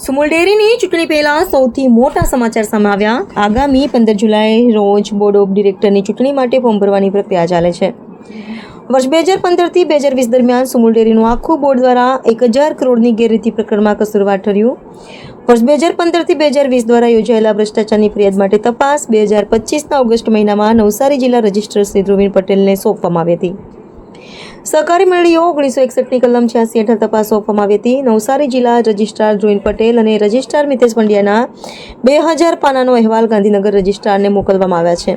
સુમુલ ડેરીની ચૂંટણી પહેલા સૌથી મોટા સમાચાર સામે આવ્યા. આગામી 15 જુલાઈ રોજ બોર્ડ ઓફ ડિરેક્ટરની ચૂંટણી માટે ફોર્મ ભરવાની પ્રક્રિયા ચાલે છે. વર્ષ 2015થી 2020 દરમિયાન સુમુલ ડેરીનું આખું બોર્ડ દ્વારા 1000 કરોડની ગેરરીતિ પ્રકરણમાં કસૂરવાર ઠર્યું. વર્ષ 2015થી 2020 દ્વારા યોજાયેલા ભ્રષ્ટાચારની ફરિયાદ માટે તપાસ 2025ના ઓગસ્ટ મહિનામાં નવસારી જિલ્લા રજિસ્ટ્રાર શ્રી ધ્રુવીન પટેલને સોંપવામાં આવી હતી. સહકારી મંડળીઓ 1961ની કલમ 86 હેઠળ તપાસ સોંપવામાં આવી હતી. નવસારી જિલ્લા રજિસ્ટ્રાર ધ્રુવીન પટેલ અને રજિસ્ટ્રાર મિતેશ પંડ્યાના 2000 પાનાનો અહેવાલ ગાંધીનગર રજિસ્ટ્રારને મોકલવામાં આવ્યા છે.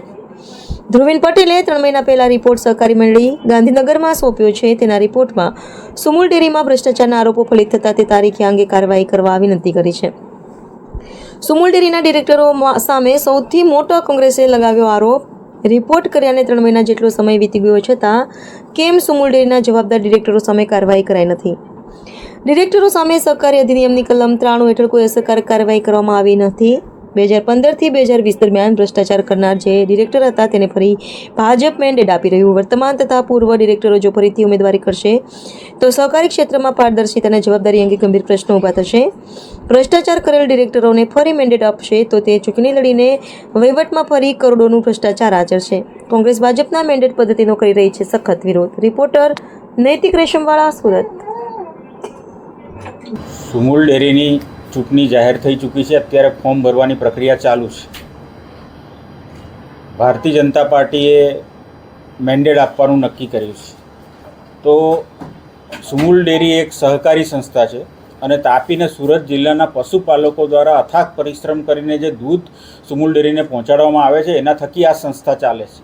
ધ્રુવીન પટેલે 3 મહિના પહેલા રિપોર્ટ સહકારી મંડળી ગાંધીનગરમાં સોંપ્યો છે. તેના રિપોર્ટમાં સુમુલ ડેરીમાં ભ્રષ્ટાચારના આરોપો ફલિત થતા તે તારીખે અંગે કાર્યવાહી કરવા વિનંતી કરી છે. સુમુલ ડેરીના ડિરેક્ટરો સામે સૌથી મોટો કોંગ્રેસે લગાવ્યો આરોપ. રિપોર્ટ કર્યાને 3 મહિના જેટલો સમય વીતી ગયો છતાં કેમ સુમુલ ડેરીના જવાબદાર ડિરેક્ટરો સામે કાર્યવાહી કરાઈ નથી? ડિરેક્ટરો સામે સહકારી અધિનિયમની કલમ 93 હેઠળ કોઈ અસરકારક કાર્યવાહી કરવામાં આવી નથી. 2015થી 2020 દરમિયાન ભ્રષ્ટાચાર કરનાર જે ડિરેક્ટર હતા તેને ફરી ભાજપ મેન્ડેટ આપી રહ્યું. વર્તમાન તથા પૂર્વ ડિરેક્ટરો જો ફરીથી ઉમેદવારી કરશે તો સહકારી ક્ષેત્રમાં પારદર્શિતા અને જવાબદારી અંગે ગંભીર પ્રશ્નો ઊભા થશે. ભ્રષ્ટાચાર કરેલ ડિરેક્ટરોને ફરી મેન્ડેટ આપશે તો તે ચૂંટણી લડીને વહીવટમાં ફરી કરોડોનું ભ્રષ્ટાચાર આચરશે. કોંગ્રેસ ભાજપના મેન્ડેટ પદ્ધતિનો કરી રહી છે સખત વિરોધ. રિપોર્ટર નૈતિક રેશમવાળા, સુરત. સુમુલ ડેરીની ચૂંટણી જાહેર થઈ ચૂકી છે. અત્યારે ફોર્મ ભરવાની પ્રક્રિયા ચાલુ છે. ભારતીય જનતા પાર્ટીએ મેન્ડેટ આપવાનું નક્કી કર્યું છે. તો સુમુલ ડેરી એક સહકારી સંસ્થા છે અને તાપી અને સુરત જિલ્લાના પશુપાલકો દ્વારા અથાગ પરિશ્રમ કરીને જે દૂધ સુમુલ ડેરીને પહોંચાડવામાં આવે છે એના થકી આ સંસ્થા ચાલે છે.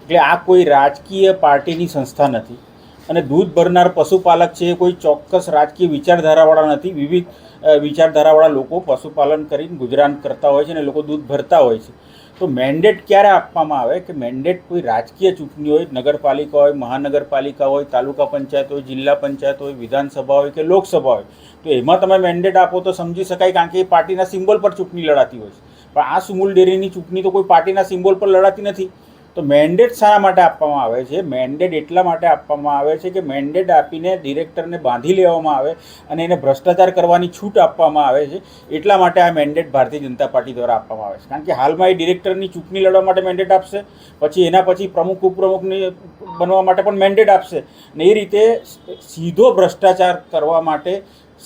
એટલે આ કોઈ રાજકીય પાર્ટીની સંસ્થા નથી અને દૂધ ભરનાર પશુપાલક છે એ કોઈ ચોક્કસ રાજકીય વિચારધારાવાળા નથી. વિવિધ વિચારધારાવાળા લોકો પશુપાલન કરીને ગુજરાન કરતા હોય છે અને લોકો દૂધ ભરતા હોય છે. તો મેન્ડેટ ક્યારે આપવામાં આવે કે મેન્ડેટ કોઈ રાજકીય ચૂંટણી હોય, નગરપાલિકા હોય, મહાનગરપાલિકા હોય, તાલુકા પંચાયત હોય, જિલ્લા પંચાયત હોય, વિધાનસભા હોય કે લોકસભા હોય, તો એમાં તમે મેન્ડેટ આપો તો સમજી શકાય, કારણ કે એ પાર્ટીના સિમ્બોલ પર ચૂંટણી લડાતી હોય છે. પણ આ સુમુલ ડેરીની ચૂંટણી તો કોઈ પાર્ટીના સિમ્બોલ પર લડાતી નથી. તો મેન્ડેટ શાના માટે આપવામાં આવે છે? મેન્ડેટ એટલા માટે આપવામાં આવે છે કે મેન્ડેટ આપીને ડિરેક્ટરને બાંધી લેવામાં આવે અને એને ભ્રષ્ટાચાર કરવાની છૂટ આપવામાં આવે છે. એટલા માટે આ મેન્ડેટ ભારતીય જનતા પાર્ટી દ્વારા આપવામાં આવે છે. કારણ કે હાલમાં એ ડિરેક્ટરની ચૂંટણી લડવા માટે મેન્ડેટ આપશે, પછી એના પછી પ્રમુખ ઉપપ્રમુખની બનવા માટે પણ મેન્ડેટ આપશે ને એ રીતે સીધો ભ્રષ્ટાચાર કરવા માટે,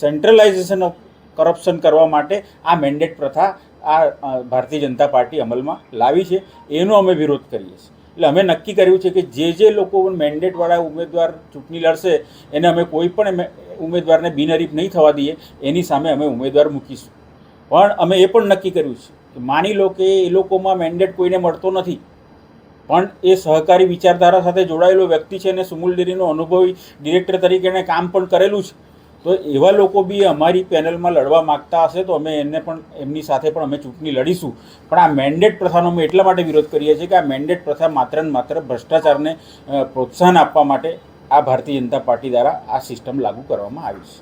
સેન્ટ્રલાઇઝેશન ઓફ કરપ્શન કરવા માટે આ મેન્ડેટ પ્રથા ભારતીય જનતા પાર્ટી અમલમાં લાવી છે. એનો અમે વિરોધ કરીએ છીએ. એટલે અમે નક્કી કર્યું છે કે જે લોકો મેન્ડેટવાળા ઉમેદવાર ચૂંટણી લડશે એને અમે કોઈ પણ ઉમેદવારને બિનહરીફ નહીં થવા દઈએ. એની સામે અમે ઉમેદવાર મૂકીશું. પણ અમે એ પણ નક્કી કર્યું છે કે માની લો કે એ લોકોમાં મેન્ડેટ કોઈને મળતો નથી, પણ એ સહકારી વિચારધારા સાથે જોડાયેલો વ્યક્તિ છે અને સુમુલ ડેરીનો અનુભવી ડિરેક્ટર તરીકે એણે કામ પણ કરેલું છે. તો એવા લોકો બી અમારી પેનલમાં લડવા માગતા હશે તો અમે એને પણ એમની સાથે પણ અમે ચૂંટણી લડીશું. પણ આ મેન્ડેટ પ્રથાનો અમે એટલા માટે વિરોધ કરીએ છીએ કે આ મેન્ડેટ પ્રથા માત્ર ને માત્ર ભ્રષ્ટાચારને પ્રોત્સાહન આપવા માટે આ ભારતીય જનતા પાર્ટી દ્વારા આ સિસ્ટમ લાગુ કરવામાં આવી છે.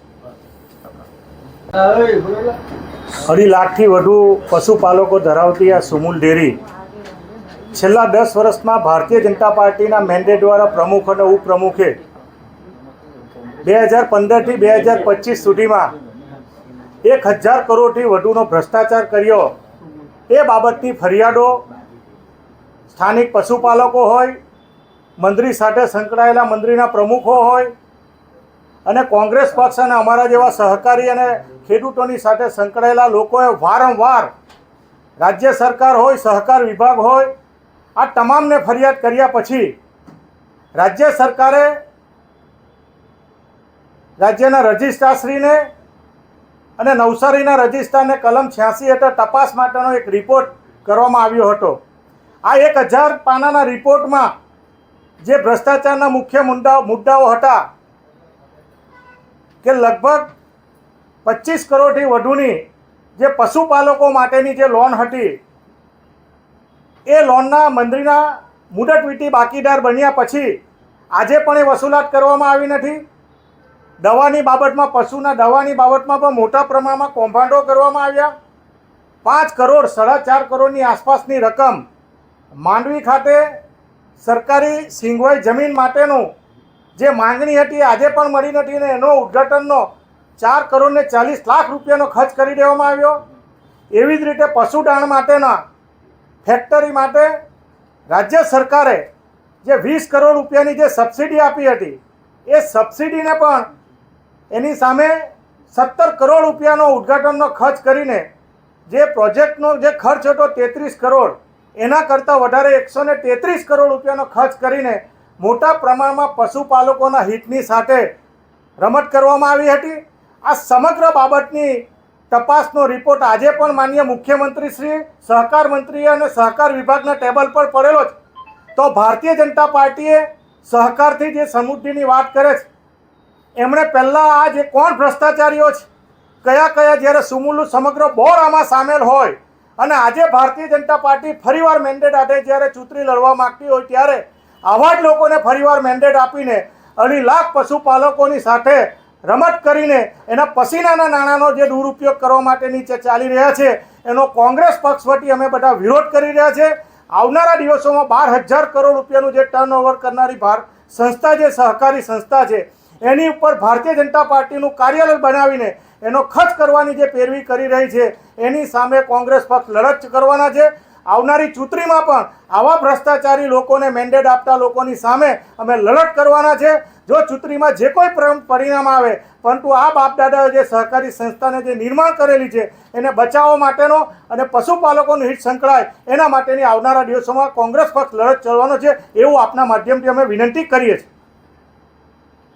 2.5 લાખથી વધુ પશુપાલકો ધરાવતી આ સુમુલ ડેરી છેલ્લા 10 વર્ષમાં ભારતીય જનતા પાર્ટીના મેન્ડેટ દ્વારા પ્રમુખ અને ઉપપ્રમુખે 2015થી 2025 સુધીમાં 1000 કરોડથી વધુનો ભ્રષ્ટાચાર કર્યો. એ બાબતની ફરિયાદો સ્થાનિક પશુપાલકો હોય, મંત્રી સાથે સંકળાયેલા મંત્રીના પ્રમુખો હોય અને કોંગ્રેસ પક્ષ અને અમારા જેવા સહકારી અને ખેડૂતોની સાથે સંકળાયેલા લોકોએ વારંવાર રાજ્ય સરકાર હોય, સહકાર વિભાગ હોય, આ તમામને ફરિયાદ કર્યા પછી રાજ્ય સરકારે રાજ્યના રજિસ્ટ્રારશ્રીને અને નવસારીના રજિસ્ટ્રારને કલમ 86 હેઠળ તપાસ માટેનો એક રિપોર્ટ કરવામાં આવ્યો હતો. આ 1000 પાનાના રિપોર્ટમાં જે ભ્રષ્ટાચારના મુખ્ય મુદ્દાઓ હતા કે લગભગ 25 કરોડથી વધુની જે પશુપાલકો માટેની જે લોન હતી એ લોનના મંત્રીના મુદત વીતી બાકીદાર બન્યા પછી આજે પણ એ વસૂલાત કરવામાં આવી નથી. દવાની બાબતમાં, પશુના દવાની બાબતમાં પણ મોટા પ્રમાણમાં કૌભાંડો કરવામાં આવ્યા. 5 કરોડ 4.5 કરોડની આસપાસની રકમ માંડવી ખાતે સરકારી સિંગવાઈ જમીન માટેનું જે માંગણી હતી આજે પણ મળી નથી અને એનો ઉદ્ઘાટનનો 4,40,00,000 રૂપિયાનો ખર્ચ કરી દેવામાં આવ્યો. એવી જ રીતે પશુદાણ માટેના ફેક્ટરી માટે રાજ્ય સરકારે જે 20 કરોડ રૂપિયાની જે સબસિડી આપી હતી એ સબસિડીને પણ એની સામે 17 કરોડ રૂપિયાનો ઉદ્ઘાટનનો ખર્ચ કરીને જે પ્રોજેક્ટનો જે ખર્ચ હતો 33 કરોડ એના કરતાં વધારે 133 કરોડ રૂપિયાનો ખર્ચ કરીને મોટા પ્રમાણમાં પશુપાલકોના હિતની સાથે રમત કરવામાં આવી હતી. આ સમગ્ર બાબતની તપાસનો રિપોર્ટ આજે પણ માનનીય મુખ્યમંત્રી શ્રી, સહકાર મંત્રી અને સહકાર વિભાગના ટેબલ પર પડેલો છે. તો ભારતીય જનતા પાર્ટીએ સહકારથી જે સમૃદ્ધિની વાત કરે છે એમણે પહેલાં આ જે કોણ ભ્રષ્ટાચારીઓ છે, કયા કયા જ્યારે સુમૂલનું સમગ્ર બોર આમાં સામેલ હોય અને આજે ભારતીય જનતા પાર્ટી ફરીવાર મેન્ડેટ આપે જ્યારે ચૂંટણી લડવા માગતી હોય ત્યારે આવા જ લોકોને ફરીવાર મેન્ડેટ આપીને 2.5 લાખ પશુપાલકોની સાથે રમત કરીને એના પસીનાના નાણાંનો જે દુરુપયોગ કરવા માટેની ચાલી રહ્યા છે એનો કોંગ્રેસ પક્ષ વતી અમે બધા વિરોધ કરી રહ્યા છે. આવનારા દિવસોમાં 12,000 કરોડ રૂપિયાનું જે ટર્નઓવર કરનારી સંસ્થા જે સહકારી સંસ્થા છે એની ઉપર ભારતીય જનતા પાર્ટીનું કાર્યાલય બનાવીને એનો ખર્ચ કરવાની જે પેરવી કરી રહી છે એની સામે કોંગ્રેસ પક્ષ લડત કરવાના છે. આવનારી ચૂંટણીમાં પણ આવા ભ્રષ્ટાચારી લોકોને મેન્ડેટ આપતા લોકોની સામે અમે લડત કરવાના છે. જો ચૂંટણીમાં જે કોઈ પરિણામ આવે, પરંતુ આ બાપદાદાએ જે સહકારી સંસ્થાને જે નિર્માણ કરેલી છે એને બચાવવા માટેનો અને પશુપાલકોનું હિત સંકળાય એના માટેની આવનારા દિવસોમાં કોંગ્રેસ પક્ષ લડત ચલાવવાનો છે એવું આપના માધ્યમથી અમે વિનંતી કરીએ છીએ.